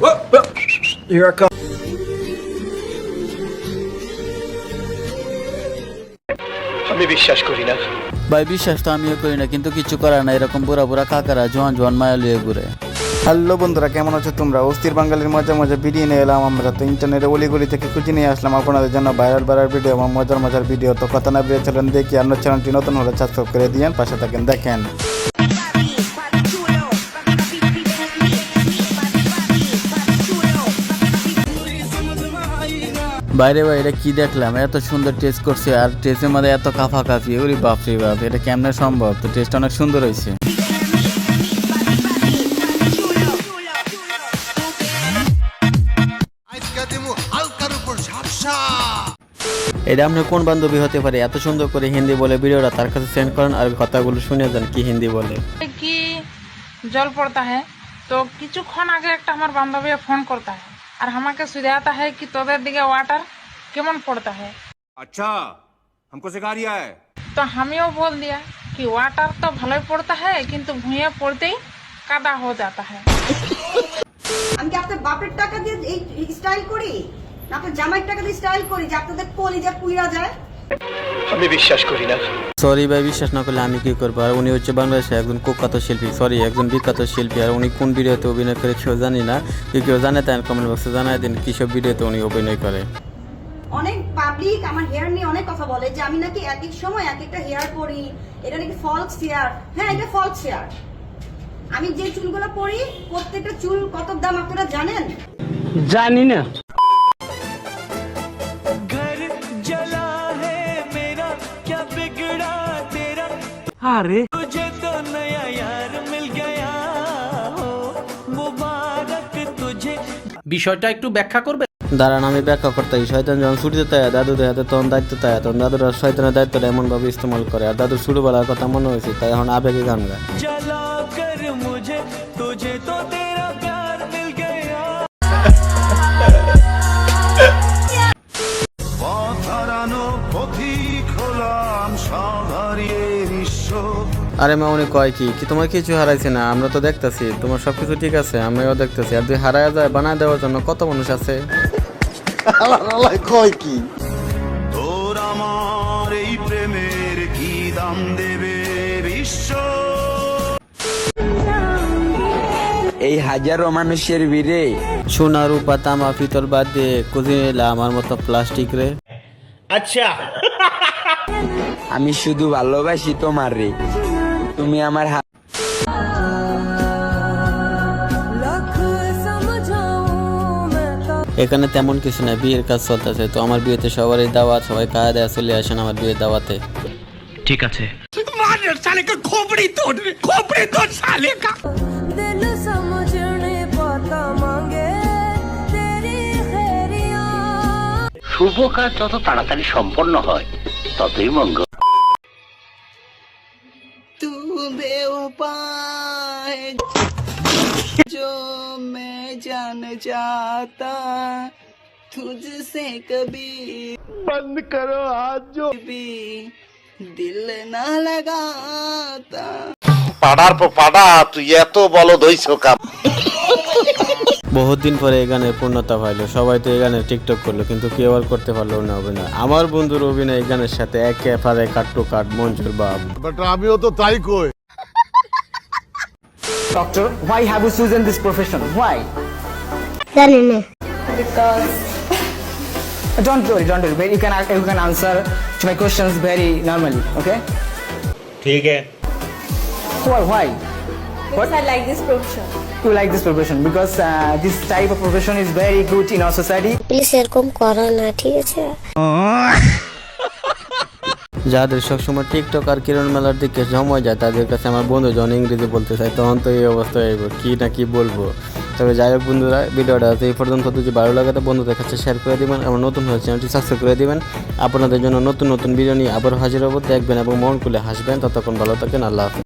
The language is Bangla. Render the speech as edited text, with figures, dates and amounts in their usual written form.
Here I come. আমি বিশ্বাস করি না ভাই, বিশ্বাস তো আমিও করি না, কিন্তু কিছু করার না। এরকম বুড়া বুড়া কাকারা জোয়ান মায়া লিয়ে ঘুরে। হ্যালো বন্ধুরা, কেমন আছো তোমরা? অস্থির বাঙালির মজা ভিডিও নিয়ে এলাম আমরা। তো ইন্টারনেটে অলিগলি থেকে খুঁজে নিয়ে আসলাম আপনাদের জন্য ভাইরাল ভিডিও এবং মজার ভিডিও। তো কথা না বেরিয়ে চলেন দেখি। আপনার চ্যানেলটি নতুন হলে সাবস্ক্রাইব করে দিয়েন, পাশে থাকেন, দেখেন। বাইরে ভাই, এটা কি দেখলাম? এত সুন্দর টেস্ট করছে, আর টেস্টের মধ্যে এত কাফি। ওরে বাপরে বাপ, এটা কেমনে সম্ভব? তো টেস্ট অনেক সুন্দর হয়েছে। এটা আপনার কোন বান্ধবী হতে পারে এত সুন্দর করে হিন্দি বলে ভিডিওটা তার কাছে সেন্ড করেন, আর কথাগুলো শুনে যান কি হিন্দি বলে। কি জল পড়তা হ্যাঁ, তো কিছুক্ষণ আগে একটা আমার বান্ধবী ফোন করতা है আর আমাকে सुझाता है कि তোদের দিকে ওয়াটার কেমন পড়তা है। अच्छा, हमको सिखा रिया है। तो हमियो बोल दिया कि वाटर तो ভালোই পড়তা है, কিন্তু ভুঁইয়ে পড়তেই কাদা हो जाता है। আমি কি আপনার বাপের টাকা দিয়ে এই স্টাইল করি, না আপনার জামাইয়ের টাকা দিয়ে স্টাইল করি যে আপনাদের কলিজা পুইরা যায়? আমি বিশ্বাস করি না। সরি ভাই, বিশ্বাস না করলে আমি কি করবো? আর উনি হচ্ছে বাংলাদেশের একজন কুখ্যাত শিল্পী, একজন বিখ্যাত শিল্পী। আর উনি কোন ভিডিওতে অভিনয় করে কেউ জানি না। কেউ জানে তাই কমেন্ট বক্সে জানাই দিন কিসব ভিডিওতে উনি অভিনয় করে। অনেক পাবলিক আমার হেয়ার নিয়ে অনেক কথা বলে যে আমি নাকি এক এক সময় এক একটা হেয়ার করি, এটা নাকি ফলস হেয়ার। হ্যাঁ, এটা ফলস হেয়ার। আমি যে চুলগুলো পরি প্রত্যেকটা চুল কত দাম আপনারা জানেন? জানি না। আরে বিষয়টা একটু ব্যাখ্যা করবে? দাঁড়ান, আমি ব্যাখ্যা করতে। শয়তান যখন ছুটিতে তাই দাদুদের হাতে তখন দায়িত্ব তাই, তখন দাদুরা শয়তানের দায়িত্বটা এমন ভাবে ইস্তেমাল করে। আর দাদুর ছোটবেলার কথা মনে হয়েছে, তাই এখন আবেগে গান গায়। আরে মা, উনি কয় কি তোমার কিছু হারাইছে না? আমরা তো দেখতেছি তোমার সবকিছু ঠিক আছে, আমরাও দেখতেছি। আর তুই হারায় যায় বানায় দেওয়ার জন্য কত মানুষ আছে। কয় কি? তোর আমার এই প্রেমের কি দাম দেবে বিশ্ব? এই হাজারো মানুষের ভিড়ে সোনা রূপা তামা পিতল বাদ দিয়ে কুজি নিলাম আমার মতো প্লাস্টিক রে। আচ্ছা, আমি শুধু ভালোবাসি তোমার রে, তুমি আমার এখানে তেমন কিছু না, বিয়ের কাজ চলতেছে। তো আমার বিয়েতে সবারই দাওয়াত, সবাই খাওয়া দাওয়া চলে আসেন আমার বিয়ের দাওয়াতে। ঠিক আছে। শুভ কাজ যত তাড়াতাড়ি সম্পন্ন হয় ততই মঙ্গল। जो मैं जान जाता तुझसे कभी बंद करो हाथ जो भी दिल ना लगाता। পাড়ার পর পাড়া তুই এত বলদ হইছ কাম। বহুত দিন পরে এই গানের পূর্ণতা পাইলো। সবাই তো এই গানের টিকটক করলো, কিন্তু কেউ আর করতে পারলো না অভিনয়। আমার বন্ধুর অভিনয় এই গানের সাথে একেবারে কাট টু কাট মঞ্জুর বাপ। বাট আমিও তো তাই কই। Doctor, why have you chosen this profession? Why? Because Don't worry. You can answer to my questions very normally. Okay? ठीक है। Why? because I like this profession. You like this profession because this type of profession is very good in our society. Please এরকম করো না, ঠিক আছে? যাদের সবসময় টিকটক আর কিরণ মেলার দিকে সময় যায়, তাদের কাছে আমার বন্ধু যখন ইংরেজি বলতে চাই তখন তো এই অবস্থা হইব, কি না কি বলবো। তবে যাই হোক বন্ধুরা, ভিডিওটা এই পর্যন্ত যদি ভালো লাগে তো বন্ধুদের কাছে শেয়ার করে দিবেন। আমার নতুন হয়ে চ্যানেলটি সাবস্ক্রাইব করে দিবেন। আপনাদের জন্য নতুন ভিডিও নিয়ে আবার হাজির হবো। দেখবেন এবং মন খুলে হাসবেন। ততক্ষণ ভালো থাকেন। আল্লাহ হাফেজ।